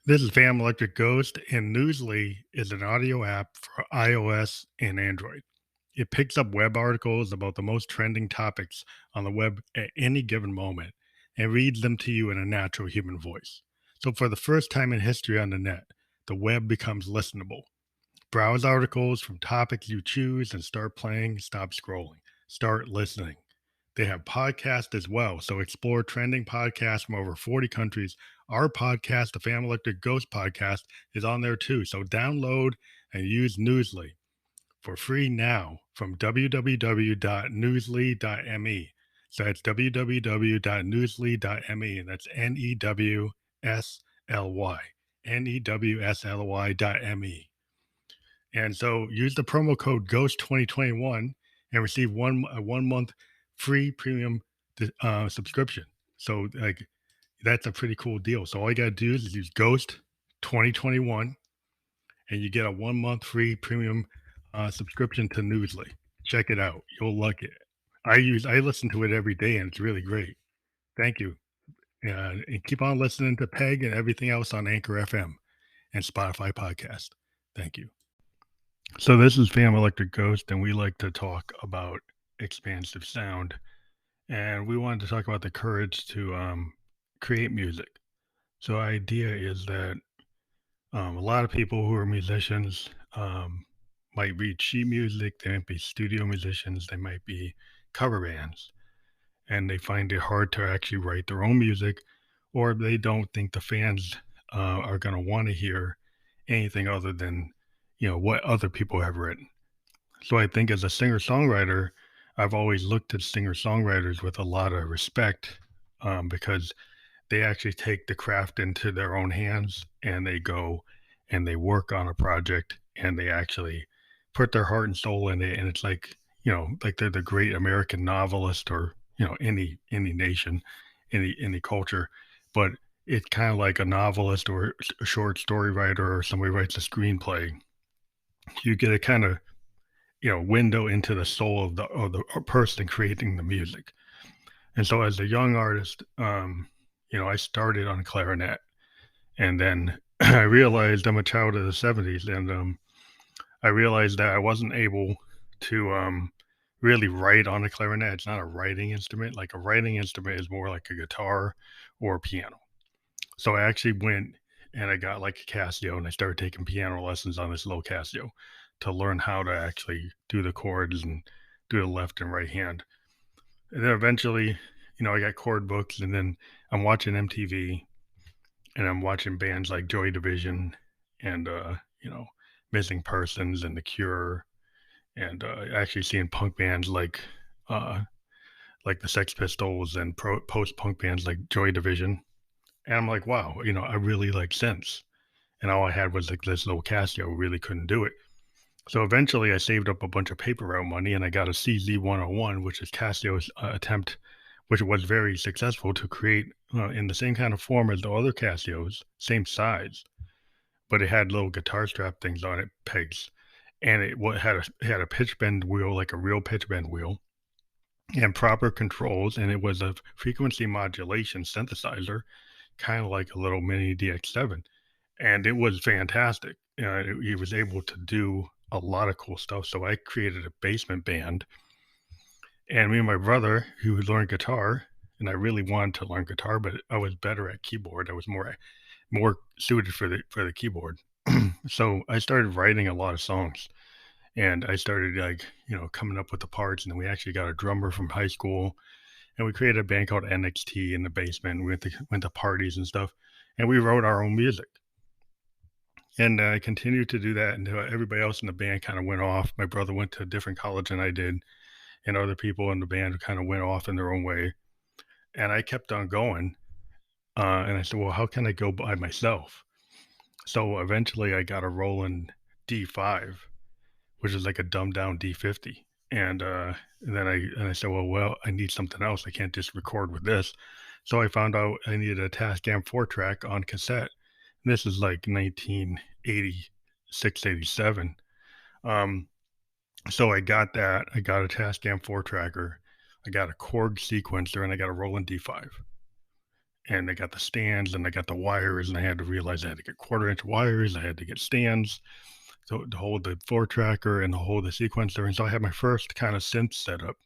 This is Fam Electric Ghost, and Newsly is an audio app for iOS and Android. It picks up web articles about the most trending topics on the web at any given moment and reads them to you in a natural human voice. So, for the first time in history on the net, the web becomes listenable. Browse articles from topics you choose and start playing, stop scrolling, start listening. They have podcasts as well, so explore trending podcasts from over 40 countries. Our podcast, the Family Electric Ghost podcast, is on there too. So download and use Newsly for free now from www.newsly.me. So that's www.newsly.me, and that's NEWSLY and so use the promo code GHOST2021 and receive a 1 month free premium subscription. So like that's a pretty cool deal. So all you gotta do is use Ghost 2021 and you get a 1 month free premium subscription to Newsly. Check it out. You'll like it. I listen to it every day and it's really great. Thank you. And keep on listening to Peg and everything else on Anchor FM and Spotify podcast. Thank you. So this is Fam Electric Ghost, and we like to talk about expansive sound. And we wanted to talk about the courage to create music. So the idea is that a lot of people who are musicians might read sheet music, they might be studio musicians, they might be cover bands, and they find it hard to actually write their own music, or they don't think the fans are going to want to hear anything other than what other people have written. So I think as a singer-songwriter, I've always looked at singer-songwriters with a lot of respect because they actually take the craft into their own hands and they go and they work on a project and they actually put their heart and soul in it. And it's like, like they're the great American novelist or, any nation, any culture. But it's kind of like a novelist or a short story writer or somebody writes a screenplay. You get a kind of window into the soul of the person creating the music. And so as a young artist, I started on clarinet, and then I realized I'm a child of the '70s, and I realized that I wasn't able to really write on a clarinet. It's not a writing instrument. Like a writing instrument is more like a guitar or a piano. So I actually went and I got like a Casio and I started taking piano lessons on this little Casio to learn how to actually do the chords and do the left and right hand. And then eventually, I got chord books and then I'm watching MTV and I'm watching bands like Joy Division and, Missing Persons and The Cure and actually seeing punk bands uh, like the Sex Pistols and post punk bands like Joy Division. And I'm like, wow, I really like synths. And all I had was like this little Casio, really couldn't do it. So eventually I saved up a bunch of paper route money and I got a CZ101, which is Casio's attempt, which was very successful to create in the same kind of form as the other Casios, same size, but it had little guitar strap things on it, pegs. And had a pitch bend wheel, like a real pitch bend wheel, and proper controls. And it was a frequency modulation synthesizer, kind of like a little mini DX7, and it was fantastic. He was able to do a lot of cool stuff. So I created a basement band, and me and my brother, who learned guitar, and I really wanted to learn guitar, but I was better at keyboard. I was more suited for the keyboard. So I started writing a lot of songs, and I started like coming up with the parts, and then we actually got a drummer from high school, and we created a band called NXT in the basement. We went to parties and stuff, and we wrote our own music. And I continued to do that until everybody else in the band kind of went off. My brother went to a different college than I did, and other people in the band kind of went off in their own way. And I kept on going. And I said, well, how can I go by myself? So eventually I got a Roland D5, which is like a dumbed down D50. And then I said, well, I need something else. I can't just record with this. So I found out I needed a Tascam 4-track on cassette. And this is like 1986, 87. So I got that. I got a Tascam 4-tracker. I got a Korg sequencer, and I got a Roland D5. and I got the stands and I got the wires, and I had to realize I had to get quarter-inch wires. I had to get stands to hold the 4-tracker and to hold the sequencer. And so I had my first kind of synth setup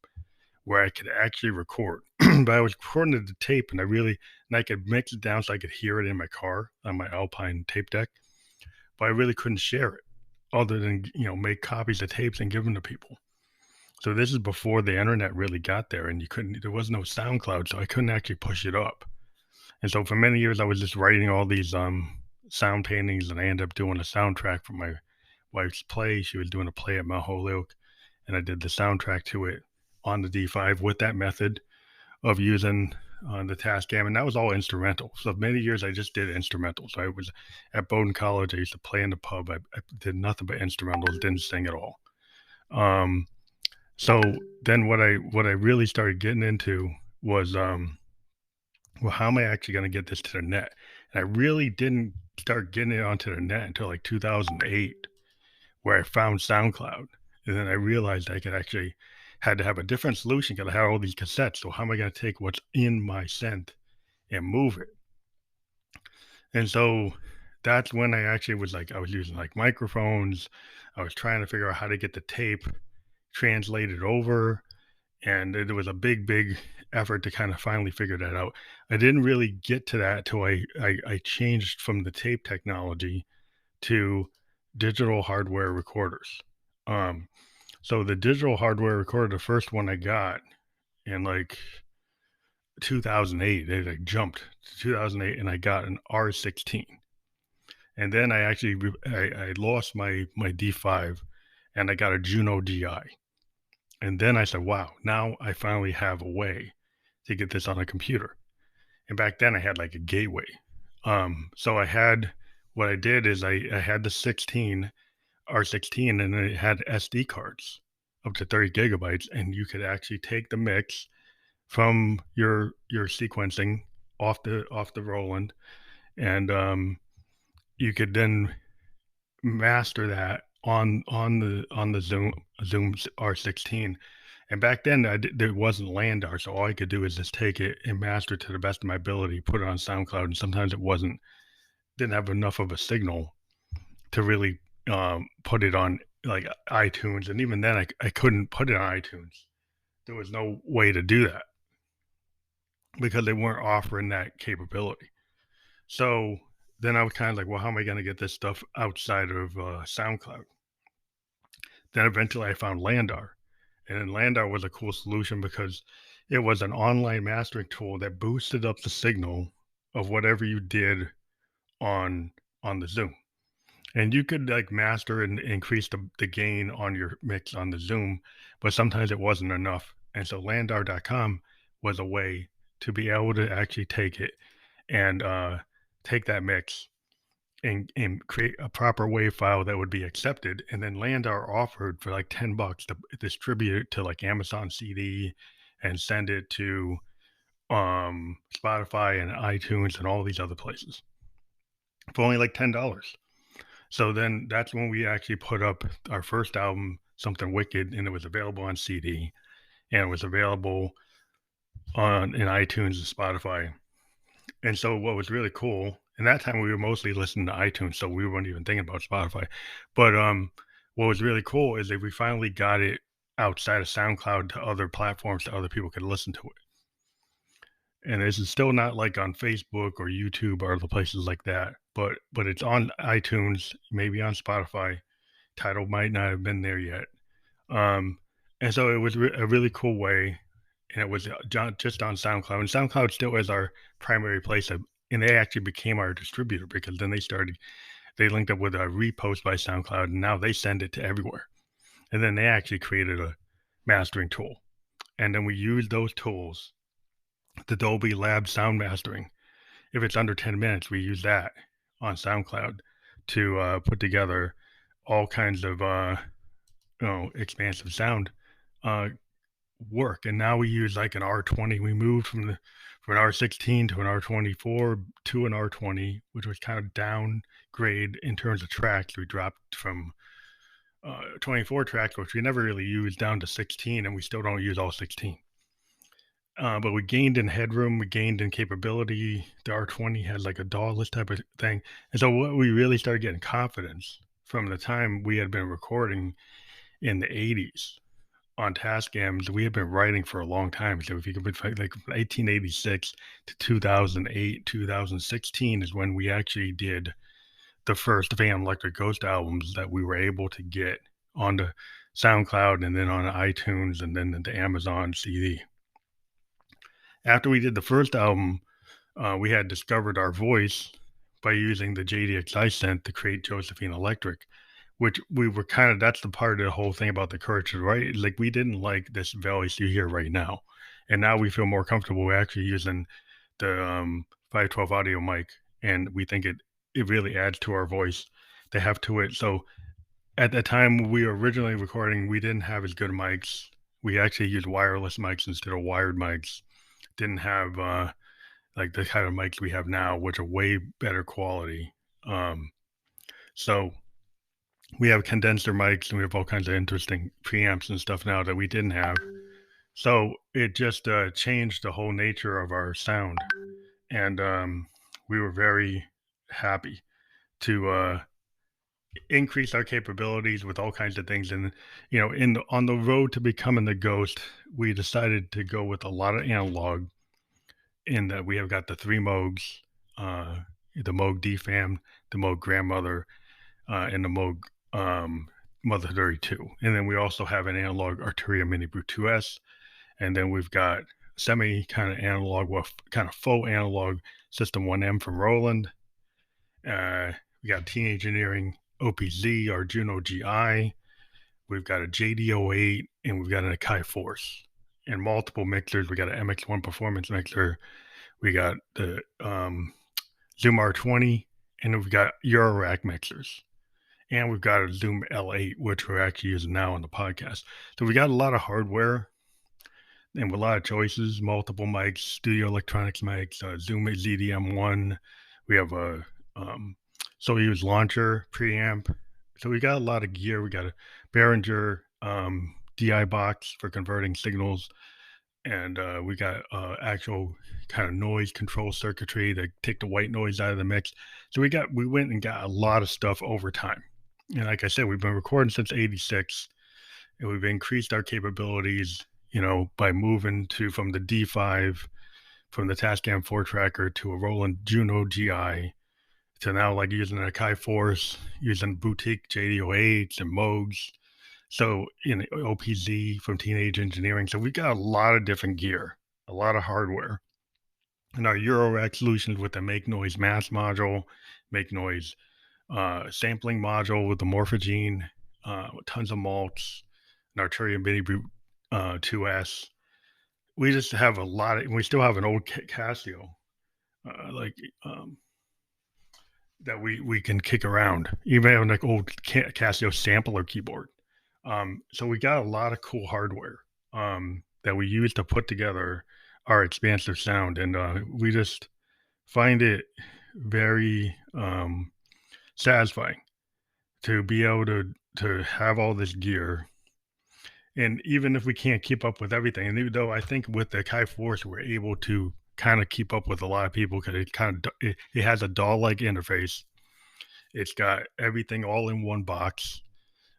where I could actually record. But I was recording to the tape, and I could mix it down so I could hear it in my car on my Alpine tape deck. But I really couldn't share it other than, make copies of tapes and give them to people. So this is before the internet really got there, and there was no SoundCloud, so I couldn't actually push it up. And so for many years, I was just writing all these sound paintings, and I ended up doing a soundtrack for my wife's play. She was doing a play at Mount Holyoke, and I did the soundtrack to it on the D5 with that method of using the Tascam, and that was all instrumental. So many years I just did instrumental. So I was at Bowdoin College. I used to play in the pub. I did nothing but instrumentals, didn't sing at all. So then what I really started getting into was well, how am I actually going to get this to the net? And I really didn't start getting it onto the net until like 2008, where I found SoundCloud. And then I realized I could actually had to have a different solution because I had all these cassettes. So how am I going to take what's in my synth and move it? And so that's when I actually was like, I was using like microphones. I was trying to figure out how to get the tape translated over. And there was a big effort to kind of finally figure that out. I didn't really get to that till I changed from the tape technology to digital hardware recorders. So the digital hardware recorder, the first one I got in like 2008, it like jumped to 2008, and I got an R16. And then I actually I lost my D5, and I got a Juno GI. And then I said, wow, now I finally have a way to get this on a computer. And back then I had like a gateway. So what I did is I had the R16, and it had SD cards up to 30 gigabytes. And you could actually take the mix from your sequencing off the Roland, and you could then master that on the Zoom R16. And back then there wasn't LANDAR, so all I could do is just take it and master it to the best of my ability, put it on SoundCloud, and sometimes didn't have enough of a signal to really put it on like iTunes, and even then I couldn't put it on iTunes. There was no way to do that because they weren't offering that capability. So then I was kind of like, well, how am I going to get this stuff outside of SoundCloud? Then eventually I found LANDAR, and then LANDAR was a cool solution because it was an online mastering tool that boosted up the signal of whatever you did on the Zoom. And you could like master and increase the gain on your mix on the Zoom, but sometimes it wasn't enough. And so landar.com was a way to be able to actually take it and take that mix and create a proper WAV file that would be accepted. And then Landar offered for like $10 to distribute it to like Amazon CD and send it to Spotify and iTunes and all these other places for only like $10. So then that's when we actually put up our first album, Something Wicked, and it was available on CD, and it was available in iTunes and Spotify. And so what was really cool, and that time we were mostly listening to iTunes, so we weren't even thinking about Spotify. But what was really cool is that we finally got it outside of SoundCloud to other platforms so other people could listen to it. And this is still not like on Facebook or YouTube or other places like that, but it's on iTunes, maybe on Spotify. Tidal might not have been there yet. And so it was a really cool way, and it was just on SoundCloud. And SoundCloud still is our primary place, and they actually became our distributor because then they linked up with a repost by SoundCloud, and now they send it to everywhere. And then they actually created a mastering tool. And then we use those tools, the Dolby Lab sound mastering. If it's under 10 minutes, we use that on SoundCloud to put together all kinds of expansive sound work. And now we use like an R20. We moved from an R16 to an R24 to an R20, which was kind of downgrade in terms of tracks. We dropped from 24 tracks, which we never really used, down to 16, and we still don't use all 16. But we gained in headroom, we gained in capability. The R20 had like a DAW-less type of thing. And so what we really started getting confidence from the time we had been recording in the 80s on Tascams. We had been writing for a long time. So if you could put like from 1886 to 2008, 2016 is when we actually did the first Van Electric Ghost albums that we were able to get onto SoundCloud and then on iTunes and then into Amazon CD. After we did the first album, we had discovered our voice by using the JDXI synth to create Josephine Electric, which we were kind of, that's the part of the whole thing about the courage, right? Like we didn't like this voice you hear right now. And now we feel more comfortable actually using the 512 audio mic. And we think it really adds to our voice to have to it. So at the time we were originally recording, we didn't have as good mics. We actually used wireless mics instead of wired mics. Didn't have like the kind of mics we have now, which are way better quality. So we have condenser mics and we have all kinds of interesting preamps and stuff now that we didn't have. So it just changed the whole nature of our sound. And we were very happy to increase our capabilities with all kinds of things. And, you know, on the road to becoming the Ghost, we decided to go with a lot of analog in that we have got the three Moogs, the Moog DFAM, the Moog Grandmother, and the Moog Mother 32. And then we also have an analog Arturia Mini Brute 2S. And then we've got semi kind of analog, well, kind of faux analog System 1M from Roland. We got Teenage Engineering OPZ, our Juno GI. We've got a JD08, and we've got an Akai Force. And multiple mixers. We got an MX1 performance mixer. We got the Zoom R20, and we've got Eurorack mixers. And we've got a Zoom L8, which we're actually using now on the podcast. So we got a lot of hardware and with a lot of choices, multiple mics, studio electronics mics, Zoom ZDM1. We have a Soyuz launcher preamp. So we got a lot of gear. We got a Behringer DI box for converting signals. And we got actual kind of noise control circuitry to take the white noise out of the mix. So we went and got a lot of stuff over time. And like I said, we've been recording since 86 and we've increased our capabilities, you know, by moving from the D5, from the Tascam 4 tracker to a Roland Juno GI to now like using an Akai Force, using boutique JD08s and Moogs. So in OPZ from Teenage Engineering. So we got a lot of different gear, a lot of hardware. And our Eurorack solutions with the Make Noise Mass module, Make Noise sampling module with the Morphogene, with tons of malts, an Arturia Mini Brute 2S. We just have a lot of, we still have an old Casio, like that we can kick around, even have like old Casio sampler keyboard. So we got a lot of cool hardware that we use to put together our expansive sound, and we just find it very satisfying to be able to have all this gear. And even if we can't keep up with everything, and even though I think with the Kai Force we're able to kind of keep up with a lot of people because it has a DAW-like interface. It's got everything all in one box.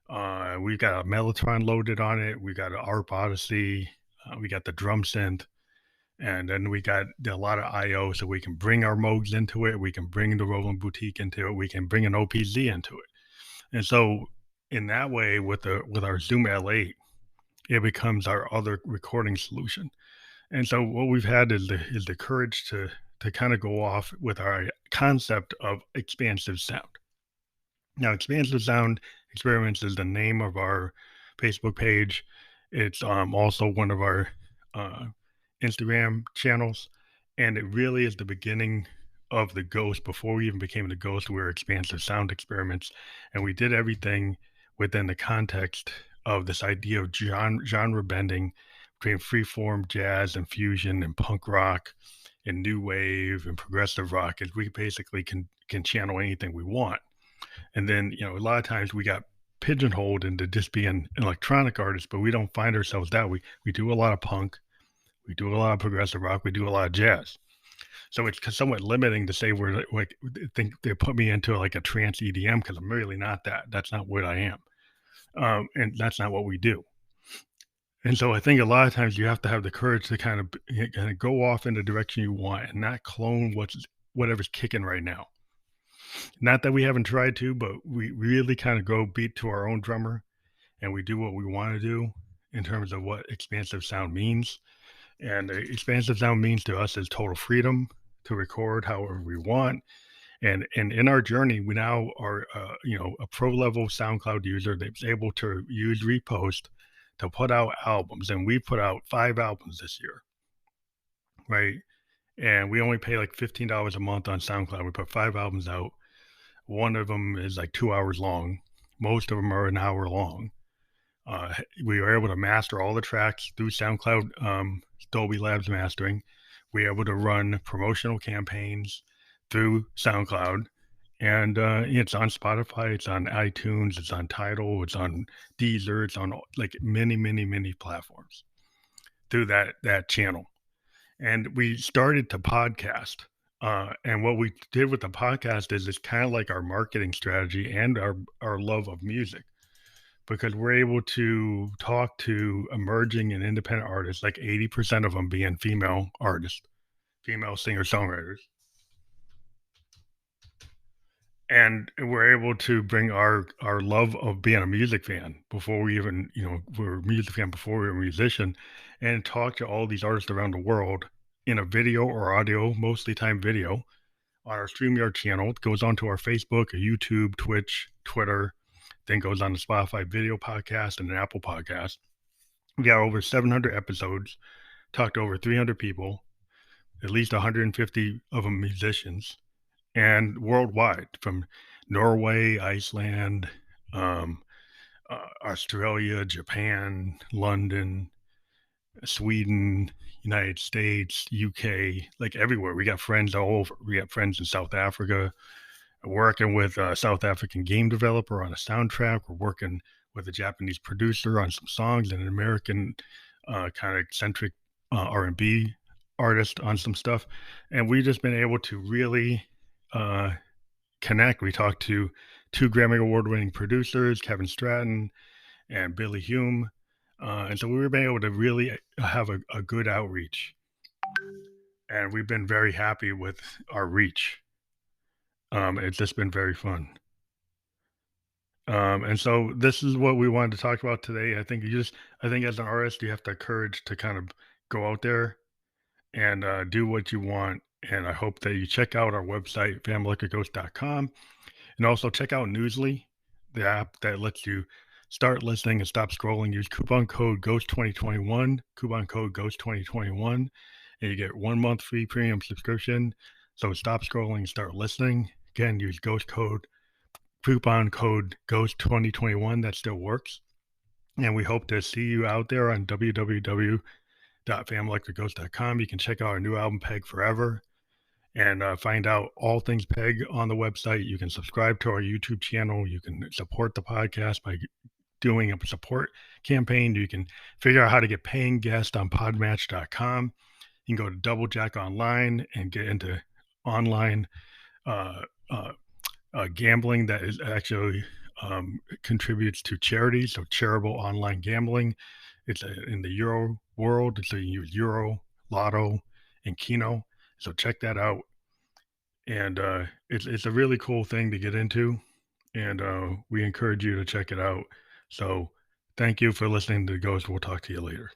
We've got a Mellotron loaded on it. We got an ARP Odyssey. We got the drum synth. And then we got a lot of I/O, so we can bring our Moogs into it. We can bring the Roland Boutique into it. We can bring an OPZ into it. And so in that way, with our Zoom L8, it becomes our other recording solution. And so what we've had is the courage to kind of go off with our concept of expansive sound. Now, Expansive Sound Experiments is the name of our Facebook page. It's also one of our Instagram channels, and it really is the beginning of the Ghost. Before we even became the Ghost, we were Expansive Sound Experiments, and we did everything within the context of this idea of genre bending between freeform jazz and fusion and punk rock and new wave and progressive rock, and we basically can channel anything we want. And then, you know, a lot of times we got pigeonholed into just being an electronic artist, but we don't find ourselves that. We do a lot of punk, We do a lot of progressive rock. We do a lot of jazz. So it's somewhat limiting to say we're like think they put me into like a trance EDM because I'm really not that. That's not what I am, and that's not what we do. And so I think a lot of times you have to have the courage to kind of go off in the direction you want and not clone whatever's kicking right now. Not that we haven't tried to, but we really kind of go beat to our own drummer and we do what we want to do in terms of what expansive sound means. And expansive sound means to us is total freedom to record however we want. And in our journey, we now are a pro level SoundCloud user that's able to use repost to put out albums, and we put out 5 albums this year, right? And we only pay like $15 a month on SoundCloud. We put 5 albums out. One of them is like 2 hours long. Most of them are an hour long. We were able to master all the tracks through SoundCloud, Dolby Labs mastering. We were able to run promotional campaigns through SoundCloud, and it's on Spotify, it's on iTunes, it's on Tidal, it's on Deezer, it's on like many, many, many platforms through that channel. And we started to podcast. And what we did with the podcast is it's kind of like our marketing strategy and our love of music because we're able to talk to emerging and independent artists, like 80% of them being female artists, female singer songwriters. And we're able to bring our love of being a music fan before we even, we were a music fan before we were a musician, and talk to all these artists around the world in a video or audio, mostly time video, on our StreamYard channel. It goes onto our Facebook, a YouTube, Twitch, Twitter, then goes on the Spotify video podcast and an Apple podcast. We got over 700 episodes, talked to over 300 people, at least 150 of them musicians, and worldwide from Norway, Iceland, Australia, Japan, London, Sweden, United States, UK, like everywhere. We got friends all over. We got friends in South Africa, working with a South African game developer on a soundtrack. We're working with a Japanese producer on some songs and an American kind of eccentric R&B artist on some stuff. And we've just been able to really connect. We talked to 2 Grammy Award-winning producers, Kevin Stratton and Billy Hume. And so we've been able to really have a good outreach. And we've been very happy with our reach. It's just been very fun. And so this is what we wanted to talk about today. I think as an artist, you have the courage to kind of go out there and do what you want. And I hope that you check out our website, famlylickerghost.com, and also check out Newsly, the app that lets you start listening and stop scrolling. Use coupon code GHOST2021, coupon code GHOST2021, and you get 1 month free premium subscription. So stop scrolling and start listening. Again, use coupon code GHOST2021. That still works. And we hope to see you out there on www.famlylickerghost.com. You can check out our new album, Peg Forever, and find out all things Peg on the website. You can subscribe to our YouTube channel. You can support the podcast by doing a support campaign. You can figure out how to get paying guests on podmatch.com. You can go to DoubeJack.online and get into online gambling that is actually contributes to charity. So charitable online gambling. It's in the Euro world. So you use Euro, Lotto, and Keno. So check that out. And it's a really cool thing to get into. And we encourage you to check it out. So thank you for listening to Ghost. We'll talk to you later.